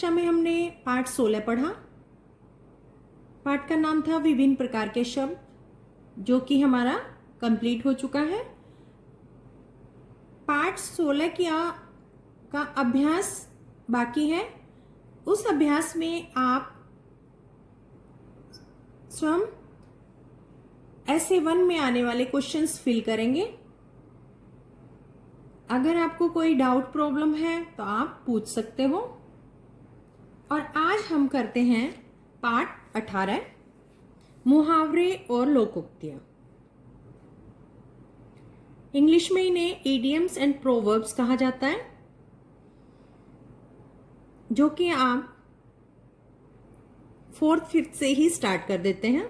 कक्षा में हमने पाठ 16 पढ़ा। पाठ का नाम था विभिन्न प्रकार के शब्द, जो कि हमारा कंप्लीट हो चुका है। पाठ 16 का अभ्यास बाकी है। उस अभ्यास में आप स्वयं ऐसे 1 में आने वाले क्वेश्चंस फिल करेंगे। अगर आपको कोई डाउट प्रॉब्लम है तो आप पूछ सकते हो। और आज हम करते हैं पाठ 18, मुहावरे और लोकोक्तियां। इंग्लिश में इन्हें इडियम्स एंड प्रोवर्ब्स कहा जाता है, जो कि आप 4th 5th से ही स्टार्ट कर देते हैं।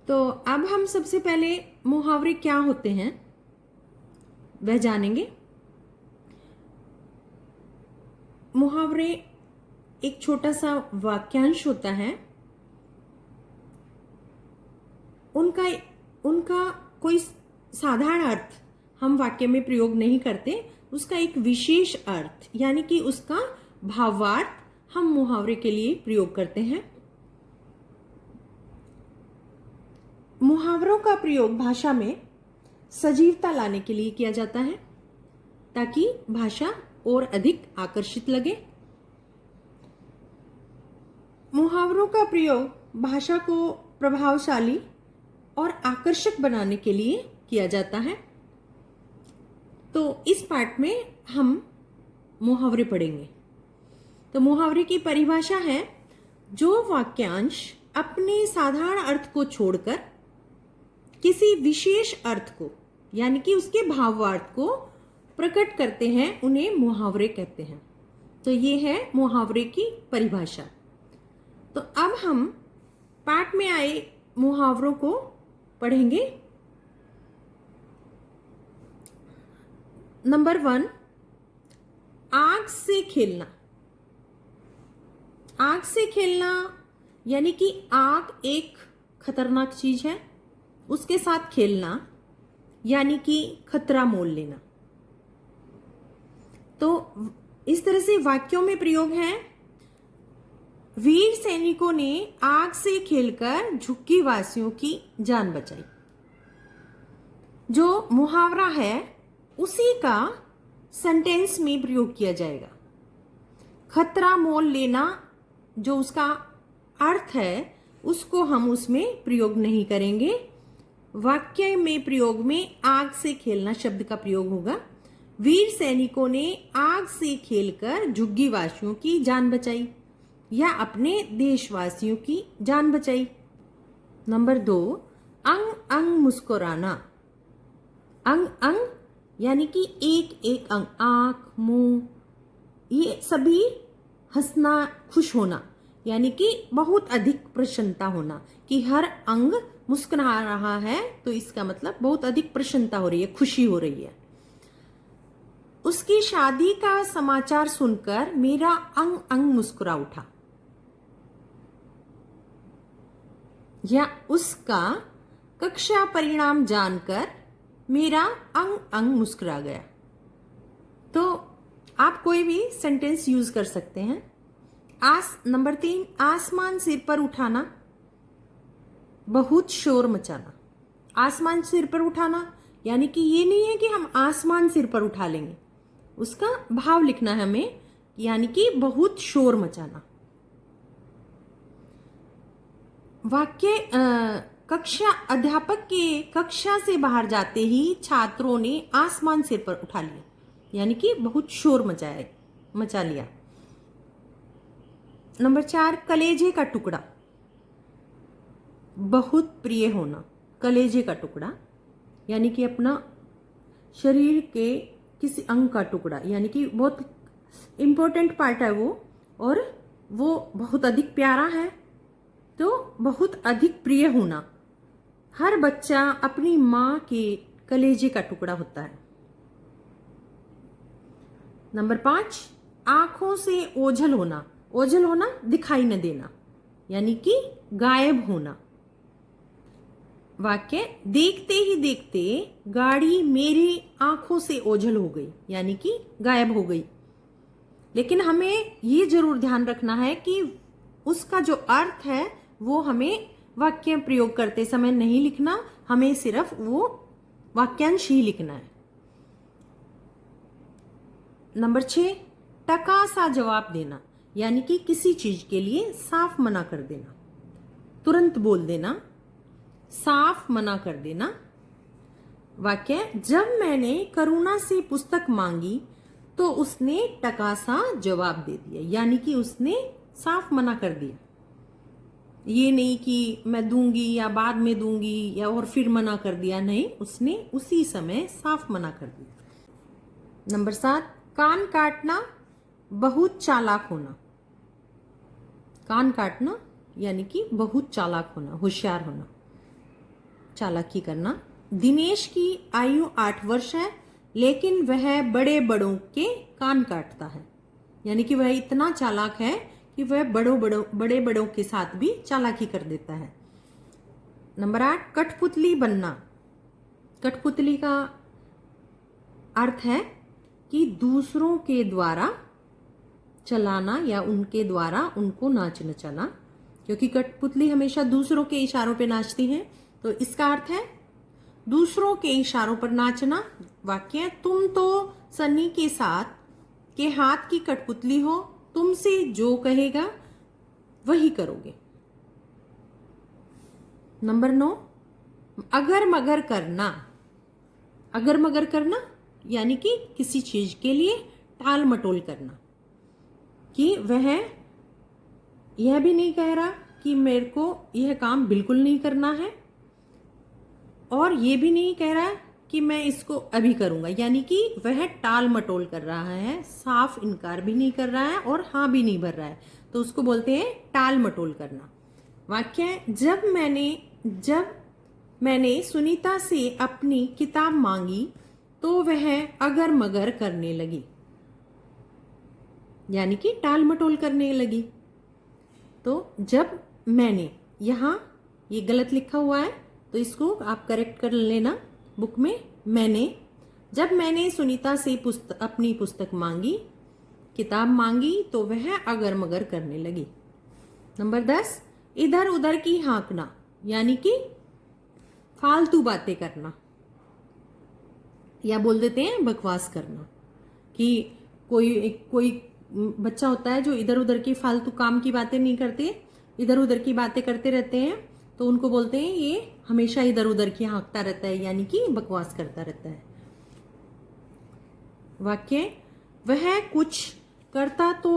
तो अब हम सबसे पहले मुहावरे क्या होते हैं वह जानेंगे। मुहावरे एक छोटा सा वाक्यांश होता है। उनका कोई साधारण अर्थ हम वाक्य में प्रयोग नहीं करते, उसका एक विशेष अर्थ यानी कि उसका भावार्थ हम मुहावरे के लिए प्रयोग करते हैं। मुहावरों का प्रयोग भाषा में सजीवता लाने के लिए किया जाता है, ताकि भाषा और अधिक आकर्षित लगे। मुहावरों का प्रयोग भाषा को प्रभावशाली और आकर्षक बनाने के लिए किया जाता है। तो इस पाठ में हम मुहावरे पढ़ेंगे। तो मुहावरे की परिभाषा है, जो वाक्यांश अपने साधारण अर्थ को छोड़कर किसी विशेष अर्थ को यानी कि उसके भावार्थ को प्रकट करते हैं, उन्हें मुहावरे कहते हैं। तो ये है मुहावरे की परिभाषा। तो अब हम पाठ में आए मुहावरों को पढ़ेंगे। नंबर 1, आग से खेलना। आग से खेलना यानी कि आग एक खतरनाक चीज है, उसके साथ खेलना यानी कि खतरा मोल लेना। तो इस तरह से वाक्यों में प्रयोग है, वीर सैनिकों ने आग से खेलकर झुग्गी वासियों की जान बचाई। जो मुहावरा है उसी का सेंटेंस में प्रयोग किया जाएगा। खतरा मोल लेना जो उसका अर्थ है उसको हम उसमें प्रयोग नहीं करेंगे। वाक्य में प्रयोग में आग से खेलना शब्द का प्रयोग होगा। वीर सैनिकों ने आग से खेलकर झुग्गी वासियों की जान बचाई या अपने देशवासियों की जान बचाई। नंबर 2, अंग अंग मुस्कुराना। अंग अंग यानी कि एक एक अंग, आंख, मुंह, ये सभी हंसना, खुश होना यानी कि बहुत अधिक प्रसन्नता होना, कि हर अंग मुस्कुरा रहा है तो इसका मतलब बहुत अधिक प्रसन्नता हो रही है, खुशी हो रही है। उसकी शादी का समाचार सुनकर मेरा अंग अंग मुस्कुरा उठा, या उसका कक्षा परिणाम जानकर मेरा अंग अंग मुस्कुरा गया। तो आप कोई भी सेंटेंस यूज कर सकते हैं। नंबर 3, आसमान सिर पर उठाना, बहुत शोर मचाना। आसमान सिर पर उठाना यानी कि ये नहीं है कि हम आसमान सिर पर उठा लेंगे, उसका भाव लिखना है हमें, यानी कि बहुत शोर मचाना। वाक्य अध्यापक के कक्षा से बाहर जाते ही छात्रों ने आसमान सिर पर उठा लिया, यानी कि बहुत शोर मचा लिया। नंबर 4, कलेजे का टुकड़ा, बहुत प्रिय होना। कलेजे का टुकड़ा यानी कि अपना शरीर के किसी अंग का टुकड़ा, यानी कि बहुत इंपॉर्टेंट पार्ट है वो, और वो बहुत अधिक प्यारा है, तो बहुत अधिक प्रिय होना। हर बच्चा अपनी मां के कलेजे का टुकड़ा होता है। नंबर 5, आंखों से ओझल होना। ओझल होना दिखाई न देना यानी कि गायब होना। वाक्य, देखते ही देखते गाड़ी मेरी आंखों से ओझल हो गई यानी कि गायब हो गई। लेकिन हमें ये जरूर ध्यान रखना है कि उसका जो अर्थ है वो हमें वाक्य प्रयोग करते समय नहीं लिखना, हमें सिर्फ वो वाक्यांश ही लिखना है। नंबर 6, टका सा जवाब देना, यानी कि किसी चीज के लिए साफ मना कर देना, तुरंत बोल देना, साफ मना कर देना। वाक्य, जब मैंने करुणा से पुस्तक मांगी तो उसने टका सा जवाब दे दिया, यानी कि उसने साफ मना कर दिया। ये नहीं कि मैं दूंगी या बाद में दूंगी या और फिर मना कर दिया, नहीं, उसने उसी समय साफ मना कर दिया। नंबर 7, कान काटना, बहुत चालाक होना। कान काटना यानी कि बहुत चालाक होना, होशियार होना, चालाकी करना। दिनेश की आयु 8 वर्ष है, लेकिन वह बड़े बड़ों के कान काटता है, यानी कि वह इतना चालाक है कि वह बड़े बड़ों के साथ भी चालाकी कर देता है। नंबर 8, कठपुतली बनना। कठपुतली का अर्थ है कि दूसरों के द्वारा चलाना या उनके द्वारा उनको नाचना चला, क्योंकि कठपुतली हमेशा दूसरों के इशारों पे नाचती है, तो इसका अर्थ है दूसरों के इशारों पर नाचना। वाक्य, तुम तो सन्नी के साथ के हाथ की कठपुतली हो, तुमसे जो कहेगा वही करोगे। नंबर 9, अगर मगर करना। अगर मगर करना यानी कि किसी चीज के लिए टाल मटोल करना, कि वह यह भी नहीं कह रहा कि मेरे को यह काम बिल्कुल नहीं करना है, और यह भी नहीं कह रहा कि मैं इसको अभी करूंगा, यानी कि वह टाल मटोल कर रहा है, साफ इनकार भी नहीं कर रहा है और हाँ भी नहीं भर रहा है, तो उसको बोलते हैं टाल मटोल करना। वाक्य, जब मैंने सुनीता से अपनी किताब मांगी तो वह अगर मगर करने लगी, यानी कि टाल मटोल करने लगी। तो जब मैंने, यहां ये गलत लिखा हुआ है तो इसको आप करेक्ट कर लेना बुक में। जब मैंने सुनीता से अपनी पुस्तक मांगी, किताब मांगी, तो वह अगर मगर करने लगी। नंबर 10, इधर उधर की हाँकना, यानी कि फालतू बातें करना, या बोल देते हैं बकवास करना, कि कोई बच्चा होता है जो इधर उधर की फालतू काम की बातें नहीं करते, इधर उधर की बातें करते रहते हैं, तो उनको बोलते हैं ये हमेशा इधर उधर की हाँकता रहता है, यानी कि बकवास करता रहता है। वाक्य, वह कुछ करता तो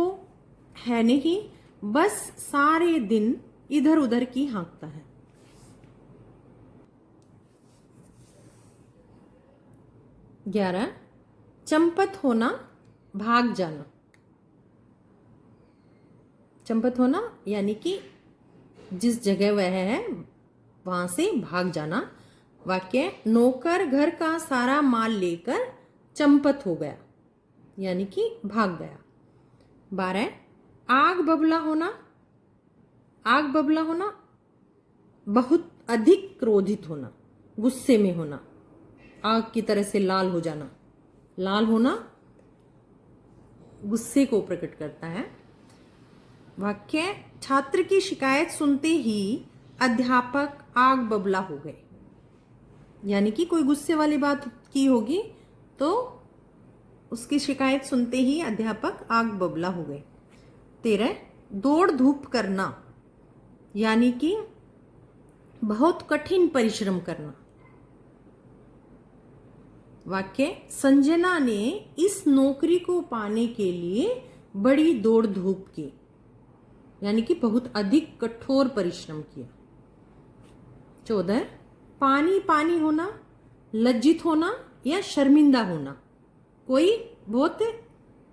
है नहीं, बस सारे दिन इधर उधर की हाँकता है। 11, चंपत होना, भाग जाना। चंपत होना यानी कि जिस जगह वह है वहां से भाग जाना। वाक्य, नौकर घर का सारा माल लेकर चंपत हो गया, यानी कि भाग गया। 12, आग बबला होना। आग बबला होना, बहुत अधिक क्रोधित होना, गुस्से में होना, आग की तरह से लाल हो जाना। लाल होना गुस्से को प्रकट करता है। वाक्य, छात्र की शिकायत सुनते ही अध्यापक आग बबला हो गए, यानी कि कोई गुस्से वाली बात की होगी तो उसकी शिकायत सुनते ही अध्यापक आग बबला हो गए। 13, दौड़ धूप करना, यानी कि बहुत कठिन परिश्रम करना। वाक्य, संजना ने इस नौकरी को पाने के लिए बड़ी दौड़ धूप की, यानी कि बहुत अधिक कठोर परिश्रम किया। 14, पानी पानी होना, लज्जित होना या शर्मिंदा होना, कोई बहुत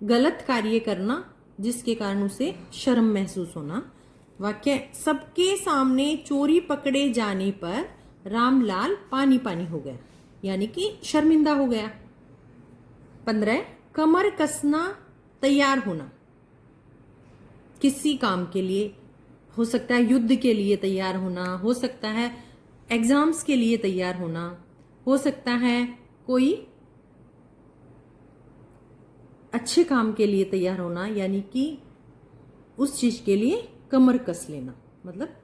गलत कार्य करना जिसके कारण उसे शर्म महसूस होना। वाक्य, सबके सामने चोरी पकड़े जाने पर रामलाल पानी पानी हो गया, यानी कि शर्मिंदा हो गया। 15, कमर कसना, तैयार होना, किसी काम के लिए, हो सकता है युद्ध के लिए तैयार होना, हो सकता है एग्जाम्स के लिए तैयार होना, हो सकता है कोई अच्छे काम के लिए तैयार होना, यानी कि उस चीज के लिए कमर कस लेना, मतलब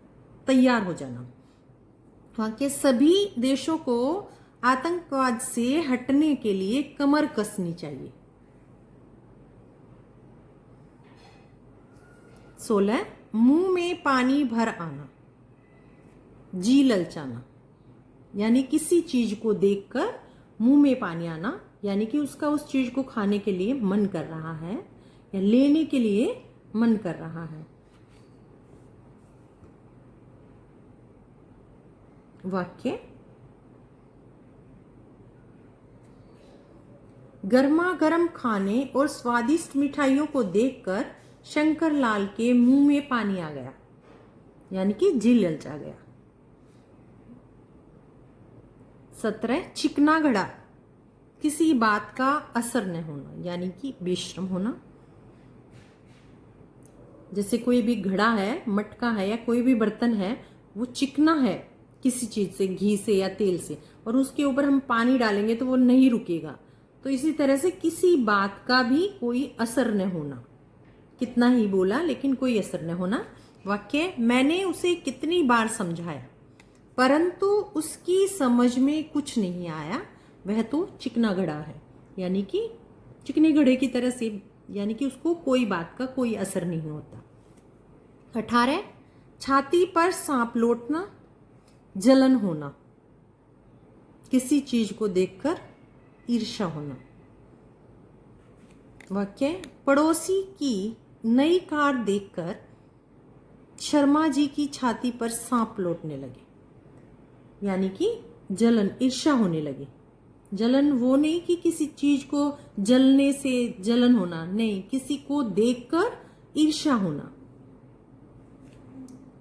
तैयार हो जाना। वहां के सभी देशों को आतंकवाद से हटने के लिए कमर कसनी चाहिए। 16 मुंह में पानी भर आना, जी ललचाना, यानी किसी चीज को देखकर मुंह में पानी आना, यानी कि उसका उस चीज को खाने के लिए मन कर रहा है या लेने के लिए मन कर रहा है। वाक्य, गर्मा गर्म खाने और स्वादिष्ट मिठाइयों को देखकर शंकरलाल के मुंह में पानी आ गया, यानी कि जी ललचा गया। 17 चिकना घड़ा, किसी बात का असर न होना, यानी कि बेशर्म होना। जैसे कोई भी घड़ा है, मटका है या कोई भी बर्तन है, वो चिकना है किसी चीज से, घी से या तेल से, और उसके ऊपर हम पानी डालेंगे तो वो नहीं रुकेगा। तो इसी तरह से किसी बात का भी कोई असर न होना, कितना ही बोला लेकिन कोई असर न होना। वाक्य, मैंने उसे कितनी बार समझाया परंतु उसकी समझ में कुछ नहीं आया, वह तो चिकना घड़ा है, यानी कि चिकने घड़े की तरह से, यानी कि उसको कोई बात का कोई असर नहीं होता। 18 छाती पर सांप लौटना, जलन होना, किसी चीज को देखकर ईर्ष्या होना। वाक्य, पड़ोसी की नई कार देखकर शर्मा जी की छाती पर सांप लौटने लगे, यानी कि जलन, ईर्ष्या होने लगी। जलन वो नहीं कि किसी चीज को जलने से जलन होना, नहीं, किसी को देखकर ईर्ष्या होना।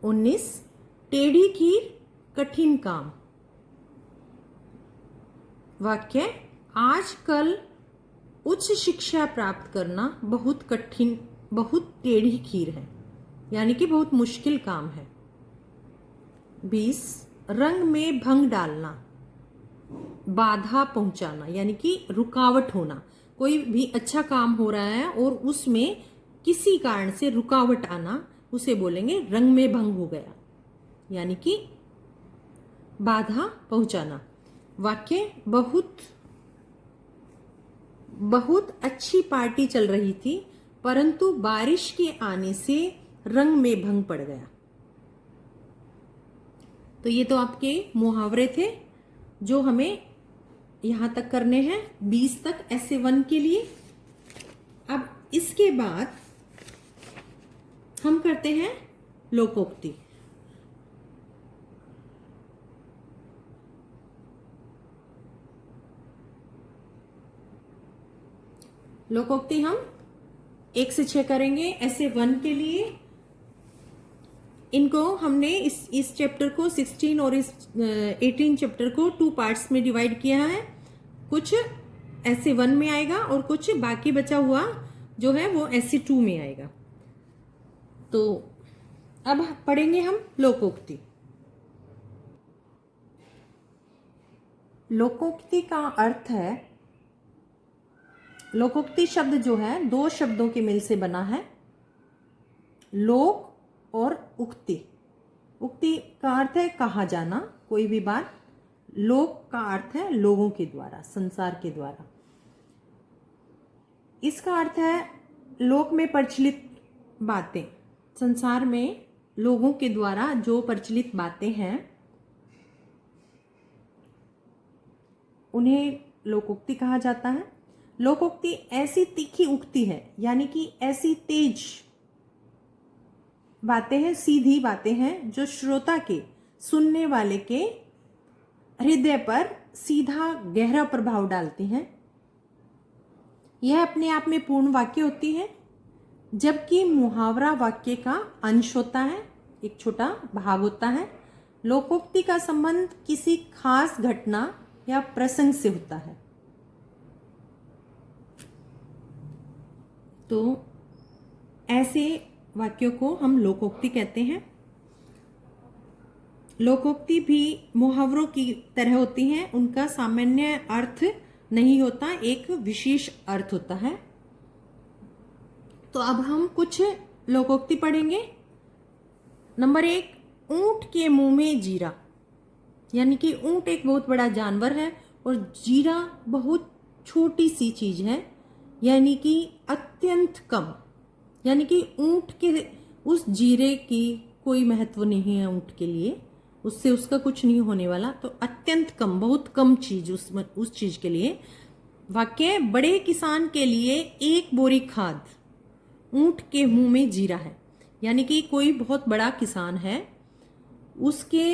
19 टेढ़ी खीर कठिन काम। वाक्य, आजकल उच्च शिक्षा प्राप्त करना बहुत कठिन, बहुत टेढ़ी खीर है, यानी कि बहुत मुश्किल काम है। 20 रंग में भंग डालना, बाधा पहुंचाना, यानी कि रुकावट होना। कोई भी अच्छा काम हो रहा है और उसमें किसी कारण से रुकावट आना, उसे बोलेंगे रंग में भंग हो गया, यानी कि बाधा पहुंचाना। वाक्य, बहुत अच्छी पार्टी चल रही थी परंतु बारिश के आने से रंग में भंग पड़ गया। तो ये तो आपके मुहावरे थे जो हमें यहां तक करने हैं, 20 तक ऐसे 1 के लिए। अब इसके बाद हम करते हैं लोकोक्ति। लोकोक्ति हम 1 से 6 करेंगे ऐसे 1 के लिए। इनको हमने इस चैप्टर को 16 और इस 18 चैप्टर को 2 पार्ट्स में डिवाइड किया है। कुछ ऐसे 1 में आएगा और कुछ बाकी बचा हुआ जो है वो ऐसे 2 में आएगा। तो अब पढ़ेंगे हम लोकोक्ति। लोकोक्ति का अर्थ है, लोकोक्ति शब्द जो है 2 शब्दों के मिल से बना है, लोक और उक्ति। उक्ति का अर्थ है कहा जाना, कोई भी बात। लोक का अर्थ है लोगों के द्वारा, संसार के द्वारा। इसका अर्थ है लोक में प्रचलित बातें, संसार में लोगों के द्वारा जो प्रचलित बातें हैं उन्हें लोकोक्ति कहा जाता है। लोकोक्ति ऐसी तीखी उक्ति है, यानी कि ऐसी तेज बातें हैं, सीधी बातें हैं जो श्रोता के, सुनने वाले के हृदय पर सीधा गहरा प्रभाव डालती हैं। यह अपने आप में पूर्ण वाक्य होती है, जबकि मुहावरा वाक्य का अंश होता है, एक छोटा भाग होता है। लोकोक्ति का संबंध किसी खास घटना या प्रसंग से होता है। तो ऐसे वाक्यों को हम लोकोक्ति कहते हैं। लोकोक्ति भी मुहावरों की तरह होती हैं, उनका सामान्य अर्थ नहीं होता, एक विशेष अर्थ होता है। तो अब हम कुछ लोकोक्ति पढ़ेंगे। नंबर 1, ऊंट के मुंह में जीरा। यानी कि ऊंट एक बहुत बड़ा जानवर है और जीरा बहुत छोटी सी चीज है, यानी कि अत्यंत कम। यानी कि ऊंट के उस जीरे की कोई महत्व नहीं है ऊंट के लिए, उससे उसका कुछ नहीं होने वाला। तो अत्यंत कम, बहुत कम चीज उस चीज के लिए। वाक्य, बड़े किसान के लिए 1 बोरी खाद ऊंट के मुंह में जीरा है। यानी कि कोई बहुत बड़ा किसान है, उसके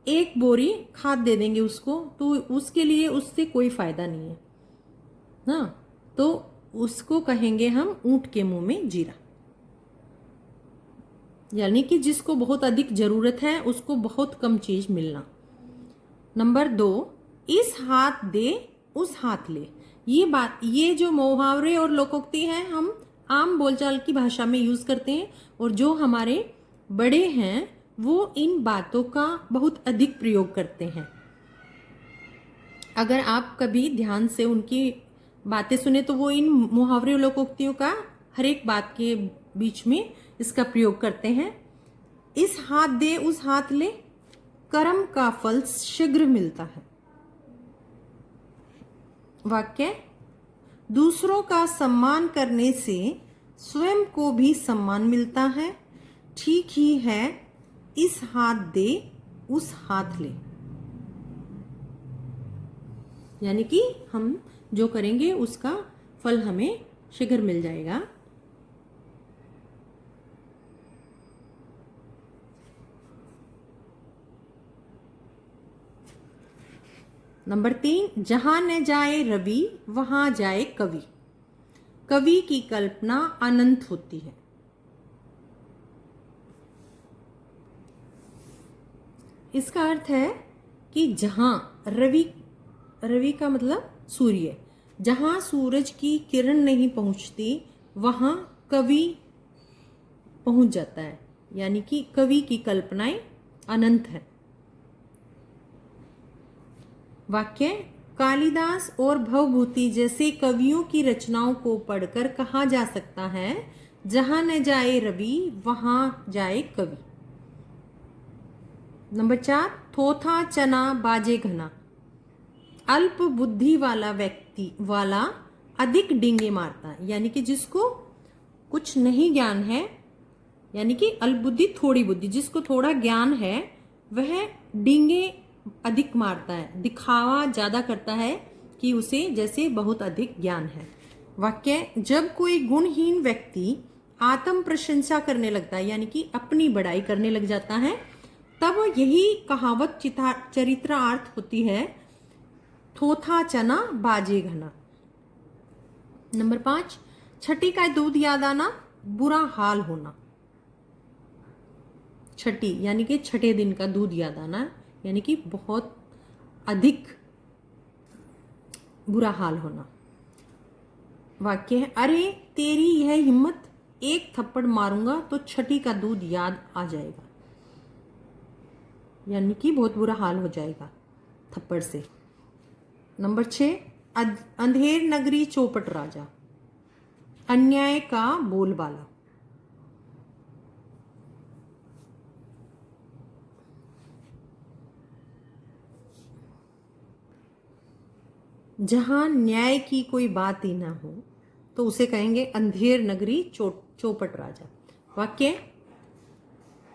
1 बोरी खाद दे देंगे उसको, तो उसके लिए उससे कोई फायदा नहीं है ना, तो उसको कहेंगे हम ऊंट के मुंह में जीरा। यानी कि जिसको बहुत अधिक जरूरत है उसको बहुत कम चीज मिलना। नंबर 2, इस हाथ दे उस हाथ ले। ये जो मुहावरे और लोकोक्ति हैं हम आम बोलचाल की भाषा में यूज करते हैं, और जो हमारे बड़े हैं वो इन बातों का बहुत अधिक प्रयोग करते हैं। अगर आप कभी ध्यान से उनकी बातें सुने तो वो इन मुहावरे और लोकोक्तियों का हर एक बात के बीच में इसका प्रयोग करते हैं। इस हाथ दे उस हाथ ले, कर्म का फल शीघ्र मिलता है। वाक्य, दूसरों का सम्मान करने से स्वयं को भी सम्मान मिलता है। ठीक ही है, इस हाथ दे उस हाथ ले। यानी कि हम जो करेंगे उसका फल हमें शीघ्र मिल जाएगा। नंबर 3, जहां न जाए रवि वहां जाए कवि। कवि की कल्पना अनंत होती है। इसका अर्थ है कि जहां रवि का मतलब सूर्य, जहां सूरज की किरण नहीं पहुंचती वहां कवि पहुंच जाता है। यानी कि कवि की कल्पनाएं अनंत है। वाक्य, कालिदास और भवभूति जैसे कवियों की रचनाओं को पढ़कर कहा जा सकता है, जहां न जाए रवि वहां जाए कवि। नंबर 4, थोथा चना बाजे घना। अल्प बुद्धि वाला अधिक डींगे मारता है। यानी कि जिसको कुछ नहीं ज्ञान है, यानी कि अल्प बुद्धि थोड़ी बुद्धि, जिसको थोड़ा ज्ञान है वह डींगे अधिक मारता है, दिखावा ज्यादा करता है कि उसे जैसे बहुत अधिक ज्ञान है। वाक्य, जब कोई गुणहीन व्यक्ति आत्म प्रशंसा करने लगता है, यानी कि अपनी बड़ाई करने लग जाता है, तब यही कहावत चरित्रार्थ होती है, थोथा चना बाजे घना। नंबर 5, छठी का दूध याद आना, बुरा हाल होना। छठी यानी कि छठे दिन का दूध याद आना, यानी कि बहुत अधिक बुरा हाल होना। वाक्य है, अरे तेरी यह हिम्मत, 1 थप्पड़ मारूंगा तो छठी का दूध याद आ जाएगा। यानी कि बहुत बुरा हाल हो जाएगा थप्पड़ से। नंबर 6, अंधेर नगरी चौपट राजा। अन्याय का बोलबाला। जहां न्याय की कोई बात ही ना हो तो उसे कहेंगे अंधेर नगरी चौपट राजा। वाक्य,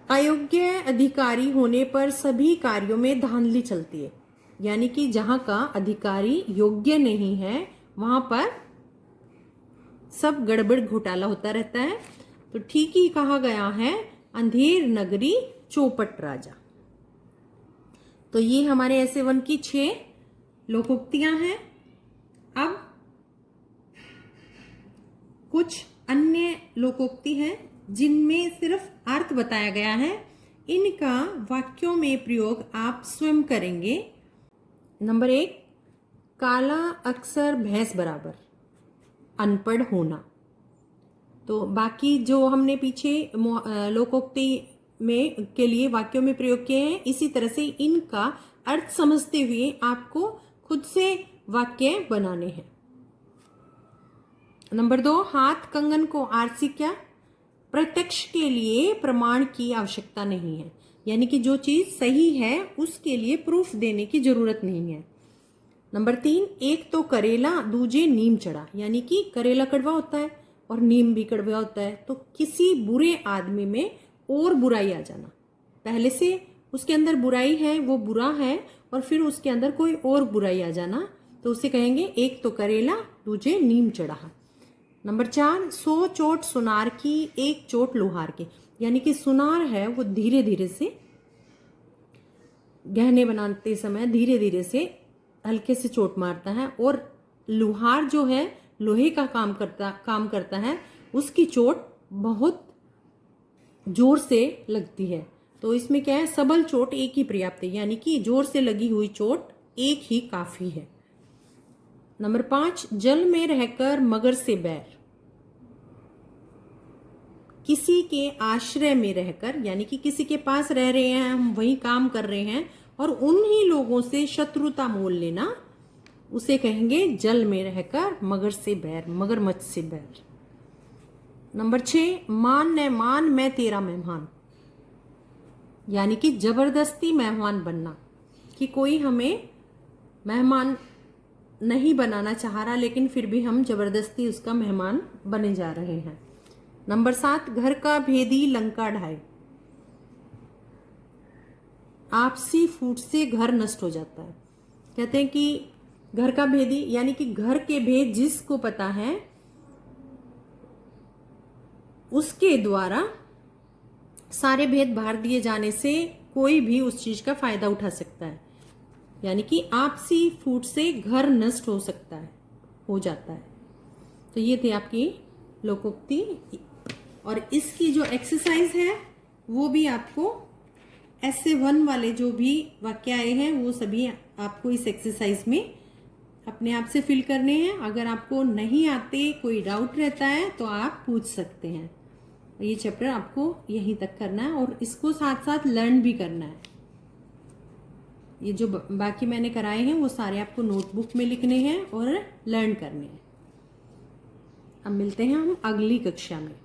अयोग्य अधिकारी होने पर सभी कार्यों में धांधली चलती है। यानी कि जहां का अधिकारी योग्य नहीं है वहां पर सब गड़बड़ घोटाला होता रहता है। तो ठीक ही कहा गया है, अंधेर नगरी चौपट राजा। तो ये हमारे ऐसे 1 की 6 लोकोक्तियां हैं। अब कुछ अन्य लोकोक्ति हैं जिनमें सिर्फ अर्थ बताया गया है, इनका वाक्यों में प्रयोग आप स्वयं करेंगे। नंबर 1, काला अक्सर भैंस बराबर, अनपढ़ होना। तो बाकी जो हमने पीछे लोकोक्ति में के लिए वाक्यों में प्रयोग किए हैं, इसी तरह से इनका अर्थ समझते हुए आपको खुद से वाक्य बनाने हैं। नंबर 2, हाथ कंगन को आरसी क्या? प्रत्यक्ष के लिए प्रमाण की आवश्यकता नहीं है, यानी कि जो चीज सही है उसके लिए प्रूफ देने की जरूरत नहीं है। नंबर 3, एक तो करेला दूजे नीम चढ़ा, यानी कि करेला कड़वा होता है और नीम भी कड़वा होता है, तो किसी बुरे आदमी में और बुराई आ जाना, पहले से उसके अंदर बुराई है, वो बुरा है, और फिर उसके अंदर कोई और बुराई आ जाना, तो उसे कहेंगे एक तो करेला दूजे नीम चढ़ा। नंबर 4, 100 चोट सुनार की एक चोट लोहार की, यानी कि सुनार है वो धीरे धीरे से गहने बनाते समय धीरे धीरे से हल्के से चोट मारता है, और लोहार जो है लोहे का काम करता है, उसकी चोट बहुत जोर से लगती है। तो इसमें क्या है, सबल चोट एक ही पर्याप्त है, यानी कि जोर से लगी हुई चोट एक ही काफी है। नंबर 5, जल में रहकर मगर से बैर, किसी के आश्रय में रहकर, यानी कि किसी के पास रह रहे हैं, हम वही काम कर रहे हैं, और उन्हीं लोगों से शत्रुता मोल लेना, उसे कहेंगे जल में रहकर मगर से बैर, मगरमच्छ से बैर। नंबर 6, मान न मान मैं तेरा मेहमान, यानी कि जबरदस्ती मेहमान बनना, कि कोई हमें मेहमान नहीं बनाना चाह रहा, लेकिन फिर भी हम जबरदस्ती उसका मेहमान बने जा रहे हैं। नंबर 7, घर का भेदी लंका ढाए, आपसी फूट से घर नष्ट हो जाता है। कहते हैं कि घर का भेदी, यानी कि घर के भेद जिसको पता है उसके द्वारा सारे भेद बाहर दिए जाने से कोई भी उस चीज का फायदा उठा सकता है, यानी कि आपसी फूट से घर नष्ट हो सकता है, हो जाता है। तो ये थी आपकी लोकोक्ति, और इसकी जो एक्सरसाइज है वो भी आपको ऐसे 1 वाले जो भी वाक्य आए हैं वो सभी आपको इस एक्सरसाइज में अपने आप से फिल करने हैं। अगर आपको नहीं आते, कोई डाउट रहता है, तो आप पूछ सकते हैं। ये चैप्टर आपको यहीं तक करना है, और इसको साथ साथ लर्न भी करना है। ये जो बाकी मैंने कराए हैं वो सारे आपको नोटबुक में लिखने हैं और लर्न करने हैं। अब मिलते हैं हम अगली कक्षा में।